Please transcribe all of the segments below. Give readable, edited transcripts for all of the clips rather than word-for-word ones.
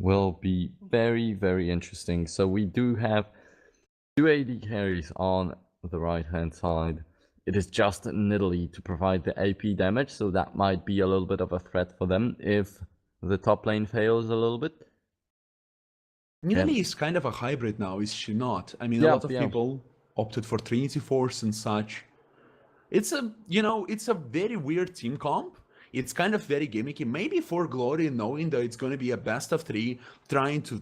will be very, very interesting. So we do have two AD carries on the right-hand side. It is just Nidalee to provide the AP damage, so that might be a little bit of a threat for them if the top lane fails a little bit. Nidalee is kind of a hybrid now, is she not? I mean, a Yeah, lot of people opted for Trinity Force and such. It's a very weird team comp. It's kind of very gimmicky. Maybe for Glory, knowing that it's going to be a best of three, trying to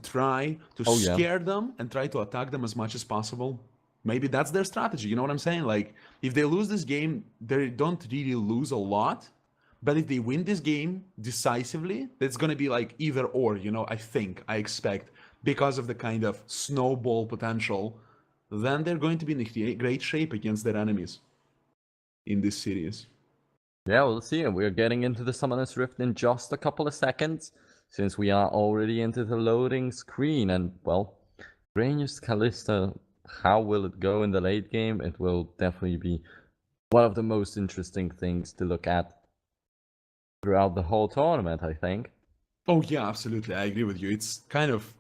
scare them and try to attack them as much as possible. Maybe that's their strategy. You know what I'm saying? Like, if they lose this game, they don't really lose a lot. But if they win this game decisively, it's going to be like either or, I expect, because of the kind of snowball potential, then they're going to be in great shape against their enemies in this series. Yeah, we'll see. We're getting into the Summoner's Rift in just a couple of seconds, since we are already into the loading screen. And, well, Rangers Kalista, how will it go in the late game? It will definitely be one of the most interesting things to look at throughout the whole tournament, I think. Oh yeah, absolutely. I agree with you. It's kind of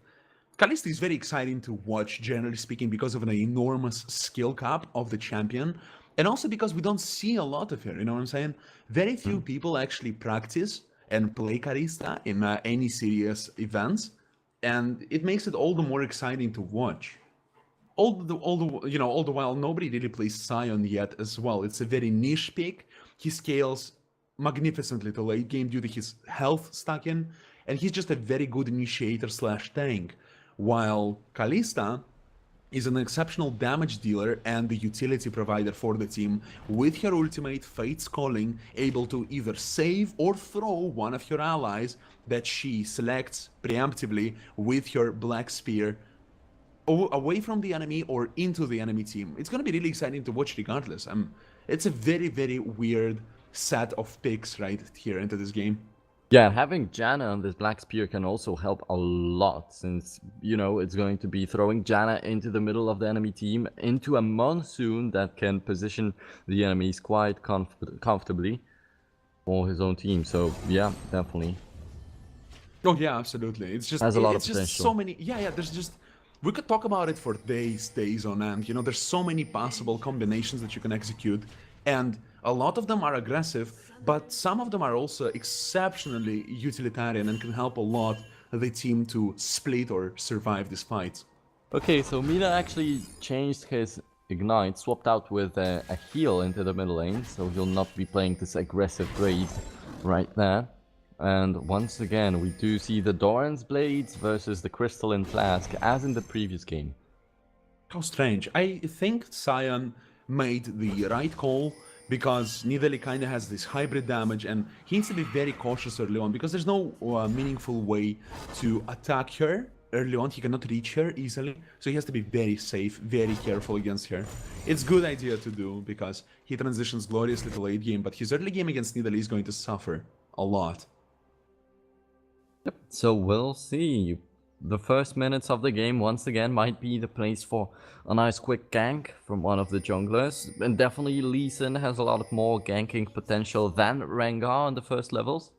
Kalista is very exciting to watch, generally speaking, because of an enormous skill cap of the champion, and also because we don't see a lot of her. You know what I'm saying? Very few people actually practice and play Kalista in any serious events, and it makes it all the more exciting to watch. All the while, nobody really plays Sion yet as well. It's a very niche pick. He scales magnificently to late game due to his health stacking, and he's just a very good initiator slash tank. While Kalista is an exceptional damage dealer and the utility provider for the team, with her ultimate Fate's Calling able to either save or throw one of her allies that she selects preemptively with her Black Spear away from the enemy or into the enemy team. It's going to be really exciting to watch regardless. It's a very, very weird set of picks right here into this game. Yeah, having Janna on this Black Spear can also help a lot, since, it's going to be throwing Janna into the middle of the enemy team, into a monsoon that can position the enemies quite comfortably for his own team. So, yeah, definitely. Oh, yeah, absolutely. It's just, Has a lot of it's just potential. so many. Yeah, there's just. We could talk about it for days on end. There's so many possible combinations that you can execute, and a lot of them are aggressive, but some of them are also exceptionally utilitarian and can help a lot the team to split or survive this fight. Okay, so Mina actually changed his Ignite, swapped out with a heal into the middle lane, so he'll not be playing this aggressive raid right there. And once again, we do see the Doran's Blades versus the Crystalline Flask, as in the previous game. How strange. I think Sion made the right call because Nidalee kind of has this hybrid damage and he needs to be very cautious early on because there's no meaningful way to attack her early on. He cannot reach her easily, so he has to be very safe, very careful against her. It's a good idea to do because he transitions gloriously to late game, but his early game against Nidalee is going to suffer a lot. Yep, so we'll see. The first minutes of the game once again might be the place for a nice quick gank from one of the junglers. And definitely Lee Sin has a lot of more ganking potential than Rengar on the first levels.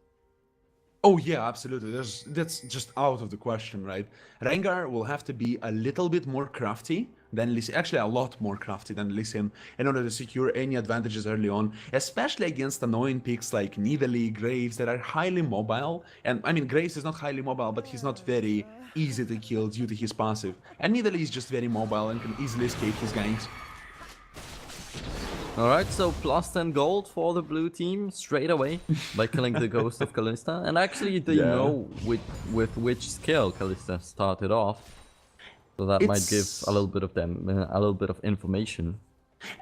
Oh yeah, absolutely. That's just out of the question, right? Rengar will have to be a little bit more crafty than Lee Sin, actually a lot more crafty than Lee Sin in order to secure any advantages early on, especially against annoying picks like Nidalee, Graves that are highly mobile. And I mean, Graves is not highly mobile, but he's not very easy to kill due to his passive. And Nidalee is just very mobile and can easily escape his ganks. Alright, so plus 10 gold for the blue team straight away by killing the Ghost of Kalista. And actually they know with which skill Kalista started off. So that might give a little bit of information.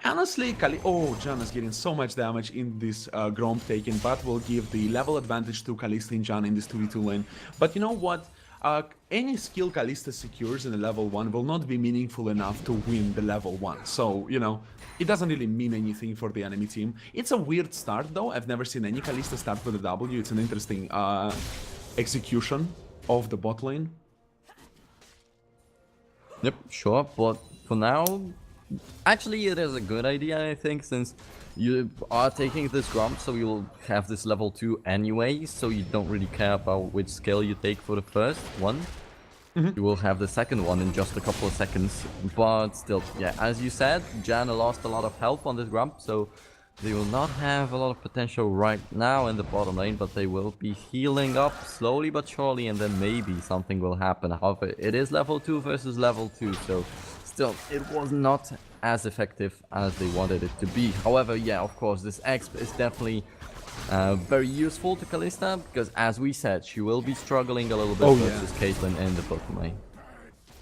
Honestly, Janna is getting so much damage in this Gromp taken, but will give the level advantage to Kalista and Janna in this 2v2 lane. But you know what? Any skill Kalista secures in the level 1 will not be meaningful enough to win the level 1. So, it doesn't really mean anything for the enemy team. It's a weird start though. I've never seen any Kalista start with a W. It's an interesting execution of the bot lane. Yep, sure, but for now, Actually, it is a good idea, I think, since you are taking this Gromp, so you'll have this level 2 anyway, so you don't really care about which skill you take for the first one. You will have the second one in just a couple of seconds, but still, yeah, as you said, Janna lost a lot of health on this Grump, so they will not have a lot of potential right now in the bottom lane, but they will be healing up slowly but surely, and then maybe something will happen. However, it is level 2 versus level 2, so still, it was not as effective as they wanted it to be. However, yeah, of course, this exp is definitely very useful to Kalista, because as we said, she will be struggling a little bit versus Caitlyn in the bottom lane.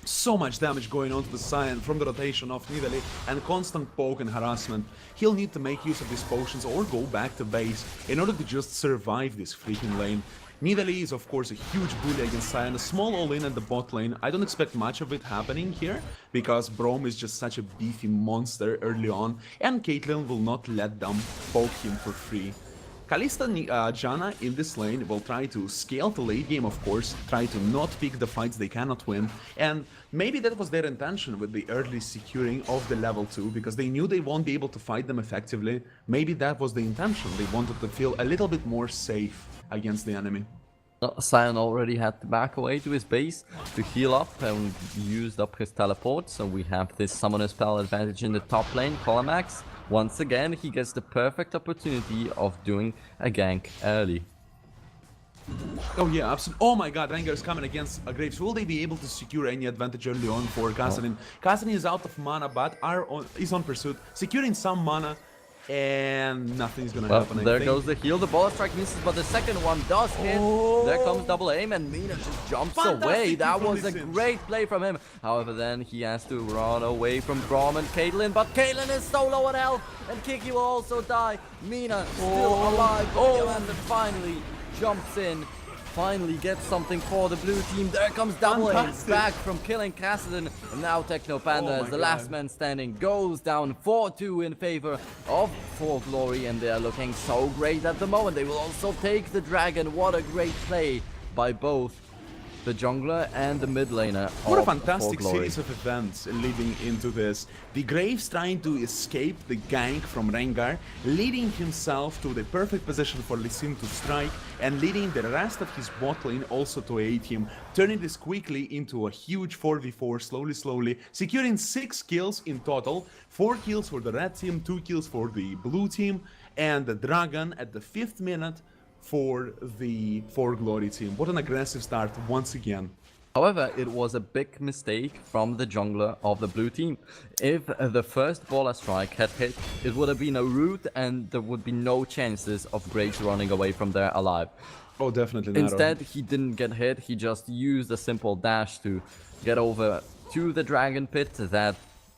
So much damage going on to the Cyan from the rotation of Nidalee and constant poke and harassment. He'll need to make use of these potions or go back to base in order to just survive this freaking lane. Nidalee is of course a huge bully against Cyan, a small all-in at the bot lane. I don't expect much of it happening here, because Braum is just such a beefy monster early on, and Caitlyn will not let them poke him for free. Kalista and Janna in this lane will try to scale the late game, of course, try to not pick the fights they cannot win, and maybe that was their intention with the early securing of the level 2, because they knew they won't be able to fight them effectively. Maybe that was the intention, they wanted to feel a little bit more safe against the enemy. Sion already had to back away to his base to heal up and used up his teleport, so we have this summoner spell advantage in the top lane, Colamax. Once again, he gets the perfect opportunity of doing a gank early. Oh yeah, absolutely. Oh my god, Rengar is coming against Graves. Will they be able to secure any advantage early on for Kassadin? Kassadin is out of mana, but is on pursuit, securing some mana, and nothing's gonna happen. There goes the heal. The ball strike misses, but the second one does hit. There comes double aim, and Mina just jumps away. That was a great play from him. However, then he has to run away from Braum and Caitlyn, but Caitlyn is so low on health, and Kiki will also die. Mina still alive, but Diamante finally jumps in. Finally gets something for the blue team. There comes double aim back from killing Kassadin. And now Techno Panda, as the last man standing, goes down 4-2 in favor of For Glory. And they are looking so great at the moment. They will also take the dragon. What a great play by both the jungler and the mid laner. What a fantastic series of events leading into this. The Graves trying to escape the gank from Rengar, leading himself to the perfect position for Lee Sin to strike, and leading the rest of his bot lane also to aid him, turning this quickly into a huge 4v4 slowly, securing 6 kills in total, 4 kills for the red team, 2 kills for the blue team, and the dragon at the 5th minute for the For Glory team. What an aggressive start once again. However, it was a big mistake from the jungler of the blue team. If the first baller strike had hit, it would have been a rout and there would be no chances of Graves running away from there alive. Oh, definitely not. Instead, he didn't get hit, he just used a simple dash to get over to the dragon pit. That,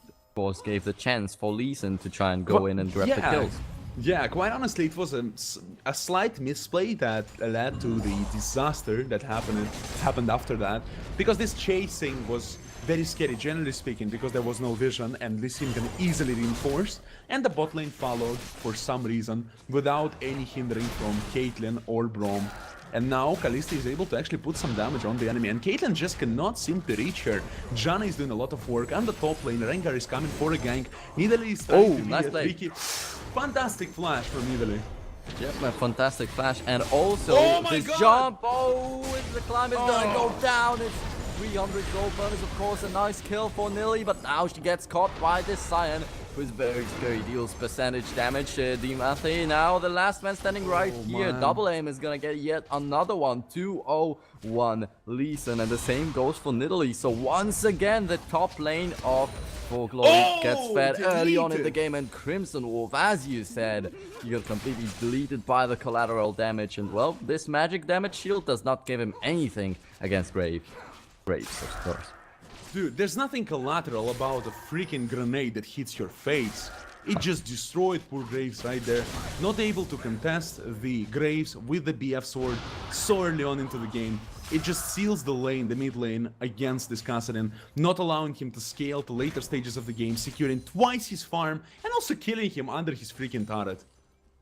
of course, gave the chance for Lee Sin to try and go in and grab the kills. Yeah, quite honestly, it was a slight misplay that led to the disaster that happened after that, because this chasing was very scary, generally speaking, because there was no vision and Lee Sin can easily reinforce, and the bot lane followed for some reason without any hindering from Caitlyn or Braum. And now Kalista is able to actually put some damage on the enemy, and Caitlyn just cannot seem to reach her. Janna is doing a lot of work, and the top lane, Rengar is coming for a gank. Nidalee is trying to be a tricky... Fantastic flash from Nidalee. Yep, a fantastic flash, and also this jump. Oh, the climb is gonna go down. It's 300 gold bonus, of course, a nice kill for Nilly, but now she gets caught by this Cyan, who's very deals percentage damage. Dimathe, now the last man standing right here. Man. Double aim is gonna get yet another one. 2-0-1 Lee Sin, and the same goes for Nidalee. So once again, the top lane of For Glory gets fed early on in the game, and Crimson Wolf, as you said, he got completely deleted by the collateral damage, and well, this magic damage shield does not give him anything against Graves, of course. Dude, there's nothing collateral about a freaking grenade that hits your face. It just destroyed poor Graves right there. Not able to contest the Graves with the BF sword so early on into the game. It just seals the lane, the mid lane, against this Kassadin, not allowing him to scale to later stages of the game, securing twice his farm, and also killing him under his freaking turret.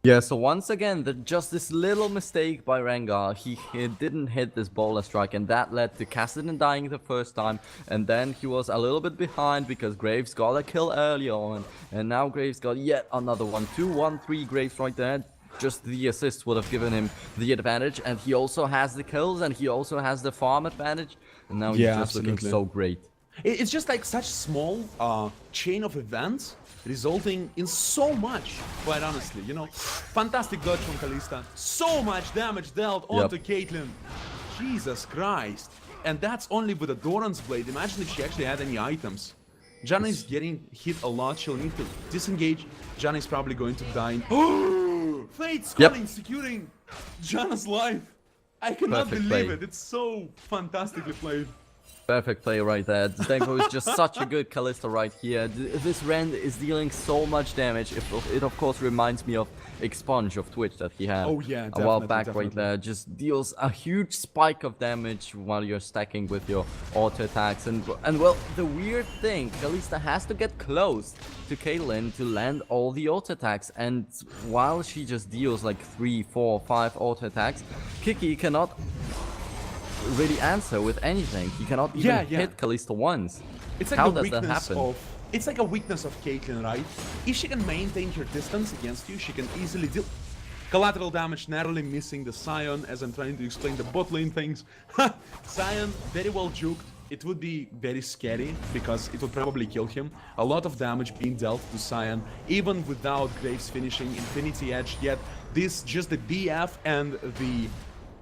Yeah, so once again, just this little mistake by Rengar, he didn't hit this bola strike, and that led to Kassadin dying the first time, and then he was a little bit behind because Graves got a kill early on, and now Graves got yet another one. 2-1-3 Graves right there. Just the assist would have given him the advantage, and he also has the kills, and he also has the farm advantage, and now he's just looking so great. It's just like such small chain of events resulting in so much, quite honestly, you know. Fantastic dodge from Kalista. So much damage dealt onto Caitlyn. Jesus Christ. And that's only with a Doran's Blade. Imagine if she actually had any items. Janna is getting hit a lot. She'll need to disengage. Janna is probably going to die. Fate Sculling securing Janna's life. I cannot believe it. It's so fantastically played. Perfect play right there. Zdenko is just such a good Kalista right here. This Rend is dealing so much damage. It of course reminds me of Expunge of Twitch that he had a while back right there. Just deals a huge spike of damage while you're stacking with your auto attacks. And well, the weird thing, Kalista has to get close to Caitlyn to land all the auto attacks. And while she just deals like 3, 4, 5 auto attacks, Kiki cannot really answer with anything. He cannot even hit Kalista once. It's like it's like a weakness of Caitlyn, right? If she can maintain her distance against you, she can easily deal collateral damage, narrowly missing the Sion, as I'm trying to explain the bot lane things. Sion, very well juked. It would be very scary because it would probably kill him. A lot of damage being dealt to Sion, even without Graves finishing Infinity Edge yet. This, just the BF and the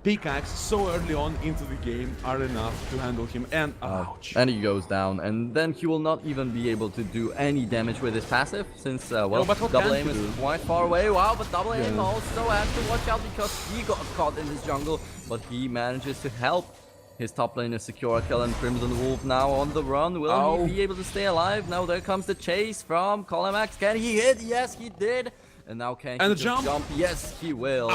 pickaxe so early on into the game are enough to handle him, and ouch. And he goes down, and then he will not even be able to do any damage with his passive, since, well, double aim is quite far away. Wow, but double aim also has to watch out because he got caught in this jungle, but he manages to help his top laner secure a kill, and Crimson Wolf now on the run. Will he be able to stay alive? Now there comes the chase from Colimax. Can he hit? Yes, he did. And now can he just jump? Yes, he will.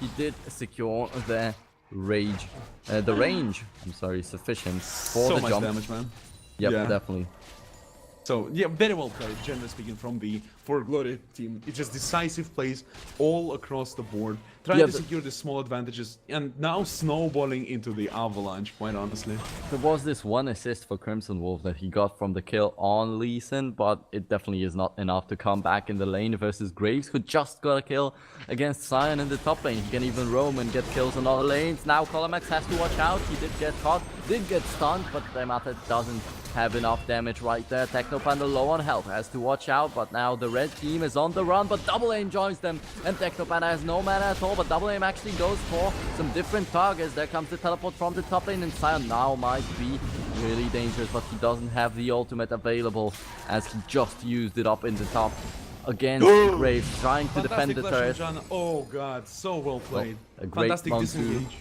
He did secure the range. I'm sorry, sufficient for the jump. So much damage, man. Yep, definitely. So, yeah, very well played, generally speaking, from the For Glory team. It's just decisive plays all across the board, trying to secure the small advantages, and now snowballing into the avalanche, quite honestly. There was this one assist for Crimson Wolf that he got from the kill on Lee Sin, but it definitely is not enough to come back in the lane versus Graves, who just got a kill against Sion in the top lane. He can even roam and get kills on other lanes. Now Colimax has to watch out. He did get caught, did get stunned, but Demata doesn't have enough damage right there. Technopanda low on health, has to watch out, but now the red team is on the run, but Double Aim joins them, and Technopanda has no mana at all, but Double Aim actually goes for some different targets. There comes the teleport from the top lane, and Sion now might be really dangerous, but he doesn't have the ultimate available, as he just used it up in the top against Graves, trying to defend the turret. Oh god, so well played. A great fantastic disengage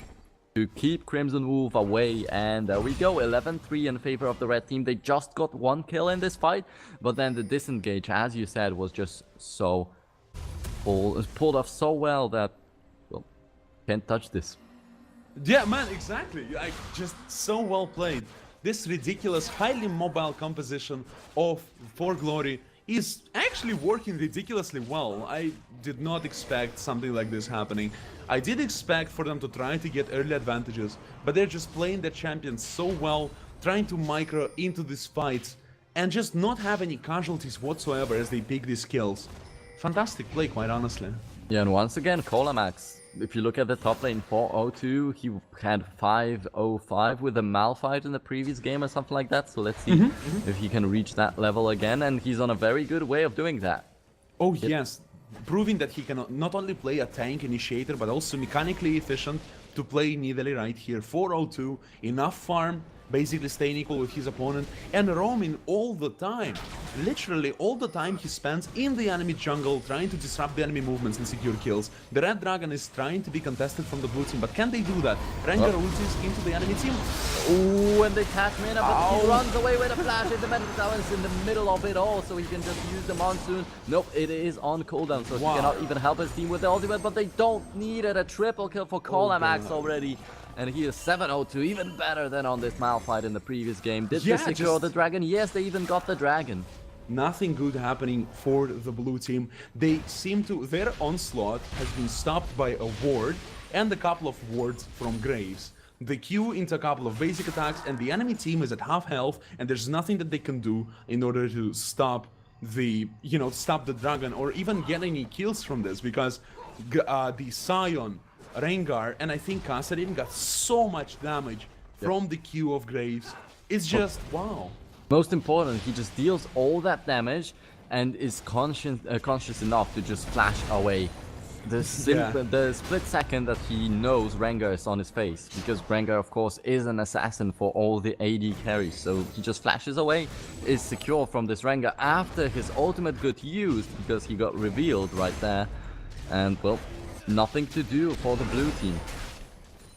to keep Crimson Wolf away, and there we go, 11-3 in favor of the red team. They just got one kill in this fight, but then the disengage, as you said, was just so pulled off so well that, well, can't touch this. Yeah, man, exactly. Like, just so well played. This ridiculous, highly mobile composition of For Glory is actually working ridiculously well. I did not expect something like this happening. I did expect for them to try to get early advantages, but they're just playing their champions so well, trying to micro into these fights, and just not have any casualties whatsoever as they pick these kills. Fantastic play, quite honestly. Yeah, and once again, Colimax, if you look at the top lane, 4-0-2, he had 5-0-5 with a Malphite in the previous game or something like that, so let's see if he can reach that level again, and he's on a very good way of doing that. Oh yes, proving that he can not only play a tank initiator, but also mechanically efficient to play Nidalee right here. 4-0-2, enough farm, basically staying equal with his opponent, and roaming all the time. Literally all the time he spends in the enemy jungle trying to disrupt the enemy movements and secure kills. The Red Dragon is trying to be contested from the blue team, but can they do that? Rengar ultis into the enemy team. Ooh, and they catch Mina, but he runs away with a flash in the middle. Is in the middle of it all, so he can just use the monsoon. Nope, it is on cooldown, so he cannot even help his team with the ultimate, but they don't need it. A triple kill for Colimax already. And he is 7-0-2, even better than on this Malphite in the previous game. Did they secure the dragon? Yes, they even got the dragon. nothing good happening for the blue team. They seem to, their onslaught has been stopped by a ward and a couple of wards from Graves. The Q into a couple of basic attacks, and the enemy team is at half health, and there's nothing that they can do in order to stop the, stop the dragon or even get any kills from this, because the Sion, Rengar, and I think Kassadin got so much damage from the Q of Graves. It's just, wow. Most important, he just deals all that damage and is conscious enough to just flash away. The split second that he knows Rengar is on his face, because Rengar of course is an assassin for all the AD carries, so he just flashes away, is secure from this Rengar after his ultimate got used, because he got revealed right there, and well, nothing to do for the blue team.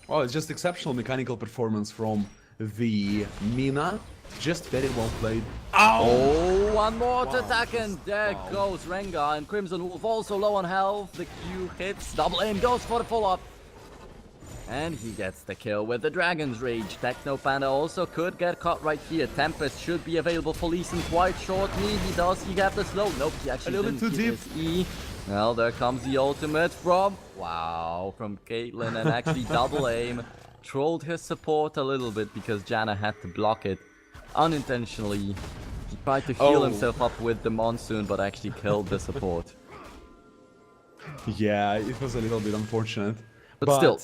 Oh, it's just exceptional mechanical performance from the Mina. Just very well played. Oh, one more to attack, and there goes Rengar, and Crimson Wolf also low on health. The Q hits, double aim goes for the follow-up. And he gets the kill with the Dragon's Rage. Techno Panda also could get caught right here. Tempest should be available for Lee Sin quite shortly. He got the slow. Nope, he actually didn't get his E. Well, there comes the ultimate from Caitlyn, and actually double aim. Trolled his support a little bit because Janna had to block it unintentionally. He tried to heal himself up with the Monsoon, but actually killed the support. Yeah, it was a little bit unfortunate. But still,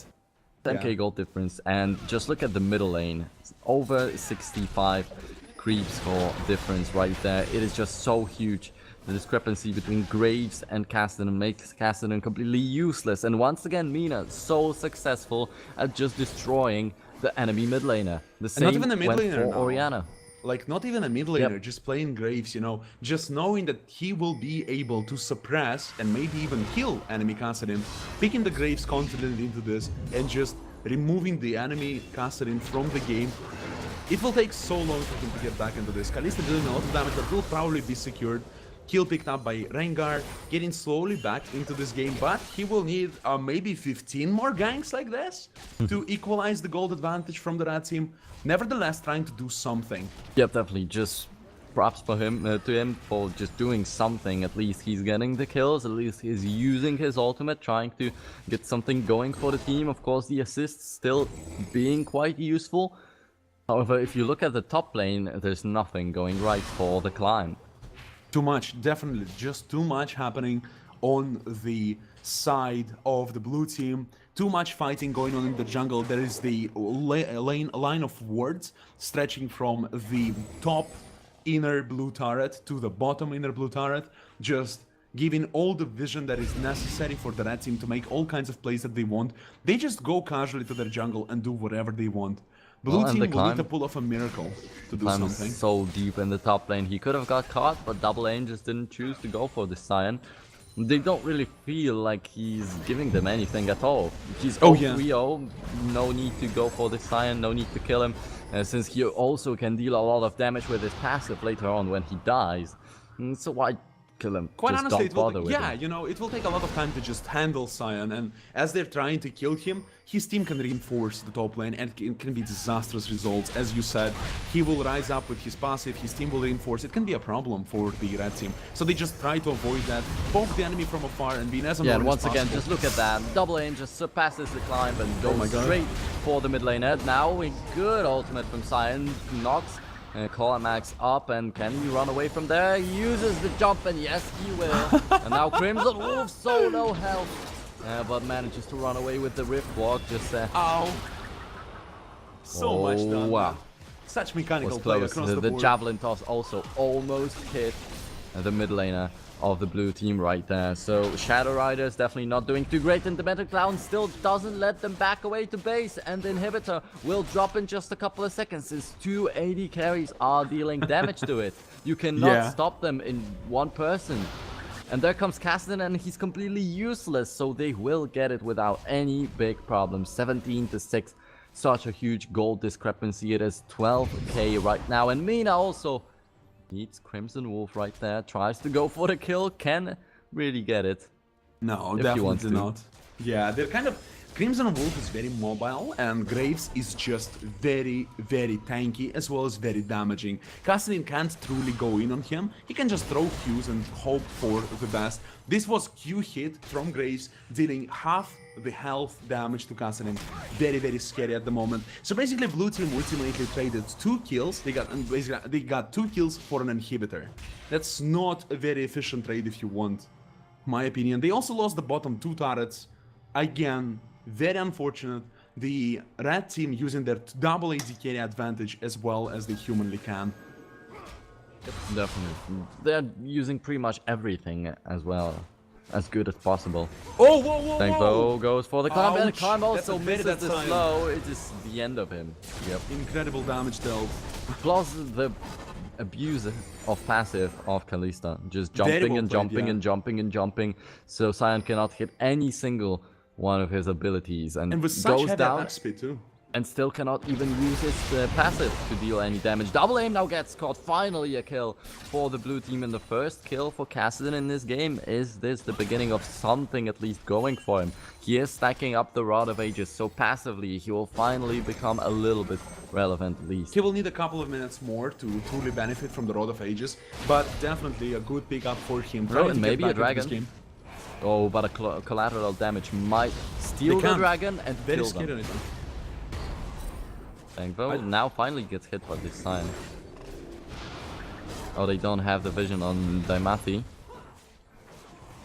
10k gold difference, and just look at the middle lane. Over 65 creeps for difference right there. It is just so huge. The discrepancy between Graves and Kassadin makes Kassadin completely useless. And once again, Mina so successful at just destroying the enemy mid laner. The same not even a mid went laner, for Orianna. Like, not even a mid laner, just playing Graves, just knowing that he will be able to suppress and maybe even kill enemy Kassadin, picking the Graves confidently into this and just removing the enemy Kassadin from the game. It will take so long for him to get back into this. Kalista doing a lot of damage that will probably be secured. Kill picked up by Rengar, getting slowly back into this game, but he will need maybe 15 more ganks like this to equalize the gold advantage from the red team. Nevertheless, trying to do something. Yep, definitely. Just props for him to him for just doing something. At least he's getting the kills. At least he's using his ultimate, trying to get something going for the team. Of course, the assists still being quite useful. However, if you look at the top lane, there's nothing going right for the climb. Too much, definitely, just too much happening on the side of the blue team. Too much fighting going on in the jungle. There is the line of wards stretching from the top inner blue turret to the bottom inner blue turret, just giving all the vision that is necessary for the red team to make all kinds of plays that they want. They just go casually to their jungle and do whatever they want. Blue team will need to pull off a miracle to do something. So deep in the top lane. He could have got caught, but double aim just didn't choose to go for the Sion. They don't really feel like he's giving them anything at all. He's 0-3-0, no need to go for the Sion, no need to kill him, since he also can deal a lot of damage with his passive later on when he dies. So why kill him? Quite just honestly, don't bother with him. it will take a lot of time to just handle Sion, and as they're trying to kill him, his team can reinforce the top lane, and it can be disastrous results. As you said, he will rise up with his passive, his team will reinforce. It can be a problem for the red team, so they just try to avoid that, poke the enemy from afar, and be as annoying and once as again, possible. just look at that. Double aim just surpasses the climb and goes straight for the mid laner. Now a good ultimate from Sion, knocks Max up, and can he run away from there? He uses the jump, and yes, he will. And now Crimson Wolf, so low health, but manages to run away with the Rift Walk. Just ow! So much done. Wow. Such mechanical Was play close. across The the board. javelin toss also almost hit the mid laner of the blue team right there. So Shadow Riders definitely not doing too great, and the Metal Clown still doesn't let them back away to base, and the inhibitor will drop in just a couple of seconds since 2 AD carries are dealing damage to it. You cannot stop them in one person. And there comes Kassadin, and he's completely useless, so they will get it without any big problems. 17-6, such a huge gold discrepancy. It is 12k right now, and Mina also needs Crimson Wolf right there, tries to go for the kill, can really get it. No, if he wants definitely to. not. Yeah, they're kind of Crimson Wolf is very mobile, and Graves is just very, very tanky, as well as very damaging. Kassadin can't truly go in on him, he can just throw Qs and hope for the best. This was Q hit from Graves, dealing half the health damage to Kassadin. Very, very scary at the moment. So basically, blue team ultimately traded 2 kills, they got 2 kills for an inhibitor. That's not a very efficient trade if you want, my opinion. They also lost the bottom 2 turrets. Again, very unfortunate. The red team using their double AD carry advantage as well as they humanly can. Definitely. They're using pretty much everything as well. As good as possible. Oh, whoa, whoa, Thankful whoa! goes for the climb, and the Ouch. climb also That's a very misses bad the sign. slow. It is the end of him. Yep. Incredible damage dealt. Plus the abuse of passive of Kalista. Just Very jumping well and played, jumping yeah. and jumping and jumping. So Sion cannot hit any single one of his abilities. And And with such goes heavy down. attack speed too. And still cannot even use his passive to deal any damage. Double aim now gets caught. Finally a kill for the blue team. And the first kill for Kassadin in this game. Is this the beginning of something at least going for him? He is stacking up the Rod of Ages, so passively he will finally become a little bit relevant at least. He will need a couple of minutes more to truly benefit from the Rod of Ages, but definitely a good pickup for him. Oh, Trying and to get maybe a back into this dragon. game. Oh, but a collateral damage might steal They the can. dragon and Very kill scary them. right now. Thankful now finally gets hit by this sign. Oh, they don't have the vision on Daimathi.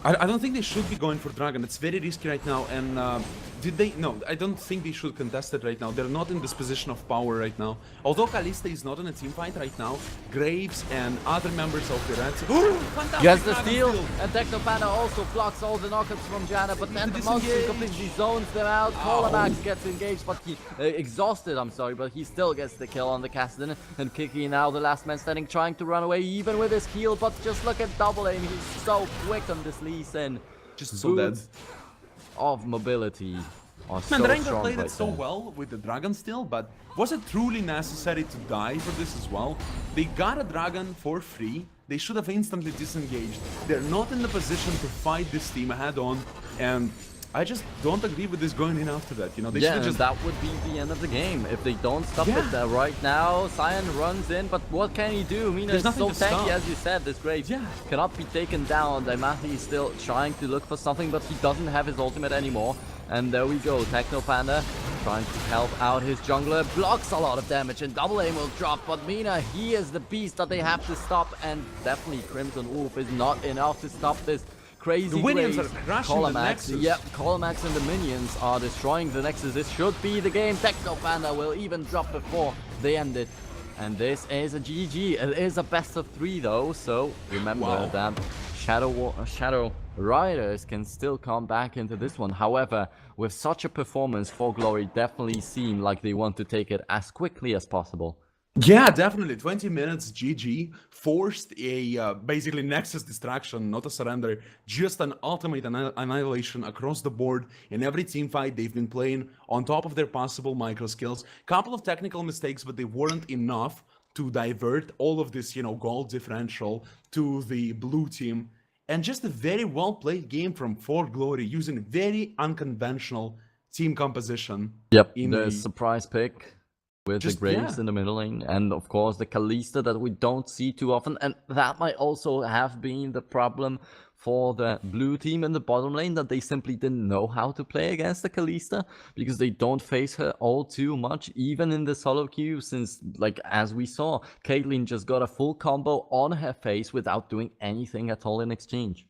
I don't think they should be going for Dragon. It's very risky right now. And did they? No, I don't think they should contest it right now. They're not in this position of power right now. Although Kalista is not in a team fight right now, Graves and other members of the Red Team. Fantastic Gets the Dragon steal, and Technopanda also blocks all the knockouts from Janna, but then the monster disengage. completely zones them out. Kolamax gets engaged, but he exhausted, I'm sorry, but he still gets the kill on the Kassadin. And Kiki now the last man standing, trying to run away even with his heal, but just look at double aim. He's so quick on this Lee Sin. Just so dead. Of mobility are Man, so the Rengar strong played right it so there. well with the Dragon still, but was it truly necessary to die for this as well? They got a Dragon for free. They should have instantly disengaged. They're not in the position to fight this team head on, and I just don't agree with this going in after that. You know, they Yeah, should and just. that would be the end of the game if they don't stop Yeah. it right now. Sion runs in, but what can he do? Mina There's is so nothing to tanky, stop. as you said. This Graves Yeah. cannot be taken down. Daimathi is still trying to look for something, but he doesn't have his ultimate anymore. And there we go, Technopanda trying to help out his jungler, blocks a lot of damage, and double aim will drop. But Mina, he is the beast that they have to stop, and definitely Crimson Wolf is not enough to stop this. Crazy The minions Graves. are crushing the Kolamax, Nexus. yep, Kolamax and the minions are destroying the Nexus. This should be the game. Technopanda will even drop before they end it. And this is a GG. It is a best of 3 though, so remember Wow. that Shadow Riders can still come back into this one. However, with such a performance, For Glory definitely seem like they want to take it as quickly as possible. Yeah, definitely. 20 minutes GG forced a basically Nexus distraction, not a surrender, just an ultimate annihilation across the board. In every team fight, they've been playing on top of their possible micro skills. Couple of technical mistakes, but they weren't enough to divert all of this, you know, goal differential to the blue team. And just a very well played game from For Glory using very unconventional team composition. Yep, in the a- surprise pick. With Just- the Graves yeah. in the middle lane, and of course the Kalista that we don't see too often, and that might also have been the problem for the blue team in the bottom lane, that they simply didn't know how to play against the Kalista, because they don't face her all too much, even in the solo queue, since, like, as we saw, Caitlyn just got a full combo on her face without doing anything at all in exchange.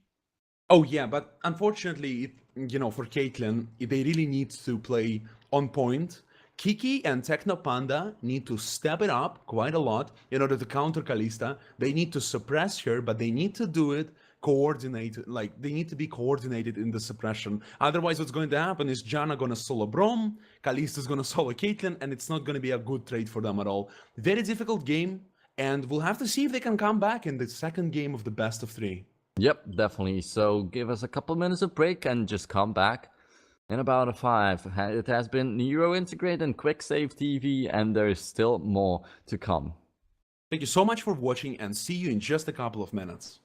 Oh yeah, but unfortunately, you know, for Caitlyn, they really need to play on point. Kiki and Technopanda need to step it up quite a lot in order to counter Kalista. They need to suppress her, but they need to do it coordinated. Like, they need to be coordinated in the suppression. Otherwise, what's going to happen is Janna gonna solo Brom, Kalista's gonna solo Caitlyn, and it's not gonna be a good trade for them at all. Very difficult game, and we'll have to see if they can come back in the second game of the best of 3. Yep, definitely. So give us a couple minutes of break and just come back in about a 5. It has been Nero Integrate and Quick Save TV, and there is still more to come. Thank you so much for watching, and see you in just a couple of minutes.